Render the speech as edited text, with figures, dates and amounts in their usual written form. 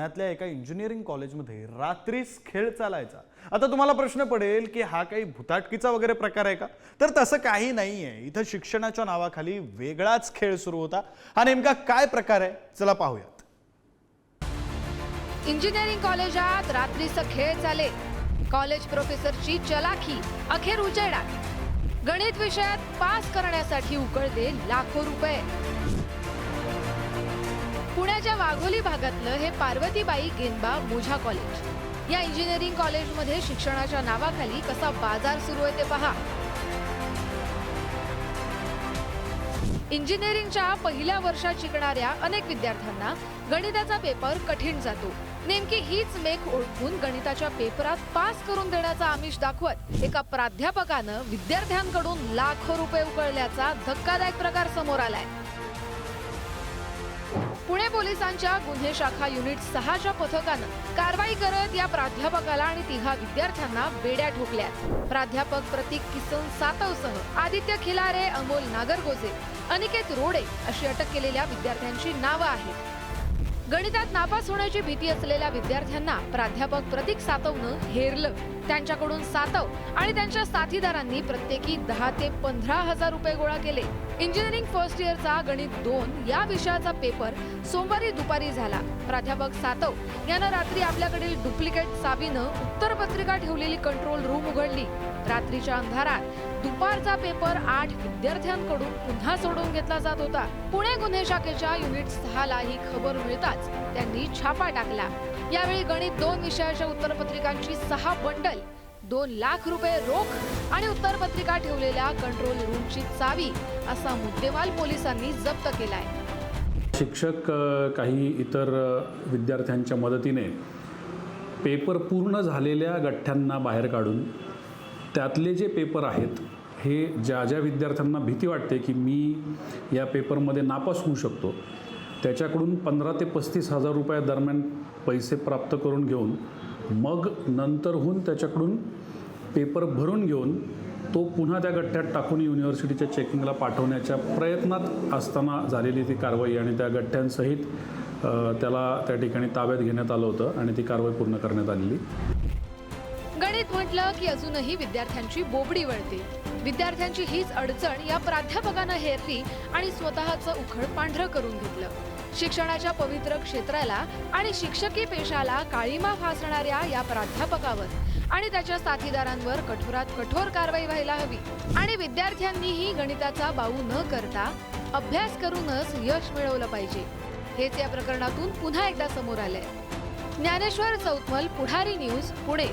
पुण्यातल्या एका इंजिनिअरिंग कॉलेजमध्ये रात्रीच खेळ चालायचा। आता तुम्हाला प्रश्न पडेल की हा काही भुताटकीचा वगैरे प्रकार आहे का? तर तसं काही नाहीये। इथं शिक्षणाच्या नावाखाली वेगळाच खेळ सुरू होता। हा नेमका काय प्रकार आहे चला पाहूयात। इंजिनिअरिंग कॉलेजात रात्रीचा खेळ चाले। कॉलेज प्रोफेसरची चलाखी अखेर उजेडात। गणित विषयात पास करण्यासाठी उकळले लाखो रुपये। पुण्याच्या वाघोली भागातलं हे पार्वतीबाई गेनबा मोझा कॉलेज। या इंजिनिअरिंग कॉलेजमध्ये शिक्षणाच्या नावाखाली कसा बाजार सुरू आहे ते पहा। इंजिनिअरिंगच्या पहिल्या वर्षात शिकणाऱ्या अनेक विद्यार्थ्यांना गणिताचा पेपर कठीण जातो। नेमकी हीच मेख ओळखून गणिताच्या पेपरात पास करून देण्याचा आमिष दाखवत एका प्राध्यापकानं विद्यार्थ्यांकडून लाखो रुपये उकळल्याचा धक्कादायक प्रकार समोर आलाय। पुणे पोलिसांच्या गुन्हे शाखा युनिट 6च्या पथकानं कारवाई करत या प्राध्यापकाला आणि 3 विद्यार्थ्यांना बेड्या ठोकल्या। प्राध्यापक प्रतीक किसन सातवसह आदित्य खिलारे, अमोल नागरगोजे, अनिकेत रोडे अशी अटक केलेल्या विद्यार्थ्यांची नावं आहेत। गणितात नापास होण्याची भीती असलेल्या विद्यार्थ्यांना प्राध्यापक प्रतीक सातवनं हेरलं। त्यांच्याकडून सातव आणि त्यांच्या साथीदारांनी प्रत्येकी 10 ते 15 हजार रुपये गोळा केले। इंजिनिअरिंग फर्स्ट इयरचा गणित 2 या विषयाचा पेपर सोमवारी दुपारी झाला। प्राध्यापक सातव यानं रात्री आपल्याकडील डुप्लिकेट चावीनं उत्तरपत्रिका ठेवलेली कंट्रोल रूम उघडली। रात्रीच्या अंधारात दुपारचा पेपर 8 विद्यार्थ्यांकडून पुन्हा सोडून घेतला जात होता। पुणे गुन्हे शाखेच्या युनिट 6ला ही खबर मिळताच त्यांनी छापा टाकला। यावेळी गणित 2 विषयाच्या उत्तरपत्रिकांची 6 बंडल, 2 लाख रुपये रोख आणि उत्तरपत्रिका ठेवलेल्या कंट्रोल रूमची चावी असा मुद्देमाल पोलिसांनी जप्त केलाय। शिक्षक काही इतर विद्यार्थ्यांच्या मदतीने पेपर पूर्ण झालेल्या गठ्ठ्यांना बाहेर काढून त्यातले जे पेपर आहेत हे ज्या ज्या विद्यार्थ्यांना भीती वाटते की मी या पेपरमध्ये नापास होऊ शकतो त्याच्याकडून 15 ते 35 हजार रुपये दरम्यान पैसे प्राप्त करून घेऊन मग नंतरहून त्याच्याकडून पेपर भरून घेऊन तो पुन्हा त्या गठ्ठ्यात टाकून युनिव्हर्सिटीच्या चेकिंगला पाठवण्याच्या प्रयत्नात असताना झालेली ती कारवाई आणि त्या गठ्ठ्यांसहित त्याला त्या ठिकाणी ताब्यात घेण्यात आलं होतं आणि ती कारवाई पूर्ण करण्यात आलेली। गणित म्हटलं की अजूनही विद्यार्थ्यांची बोबडी वळते। विद्यार्थ्यांची हीच अडचण या प्राध्यापकानं हेरली आणि स्वतःचं उखळ पांढरं करून घेतलं। शिक्षणाच्या पवित्र क्षेत्राला आणि शिक्षकी पेशाला काळीमा फासणाऱ्या या प्राध्यापकावर आणि त्याच्या साथीदारांवर कठोरात कठोर कारवाई व्हायला हवी आणि विद्यार्थ्यांनीही गणिताचा बाऊ न करता अभ्यास करूनच यश मिळवलं पाहिजे। हेच या प्रकरणातून पुन्हा एकदा समोर आलंय। ज्ञानेश्वर चौतमल, पुढारी न्यूज, पुणे।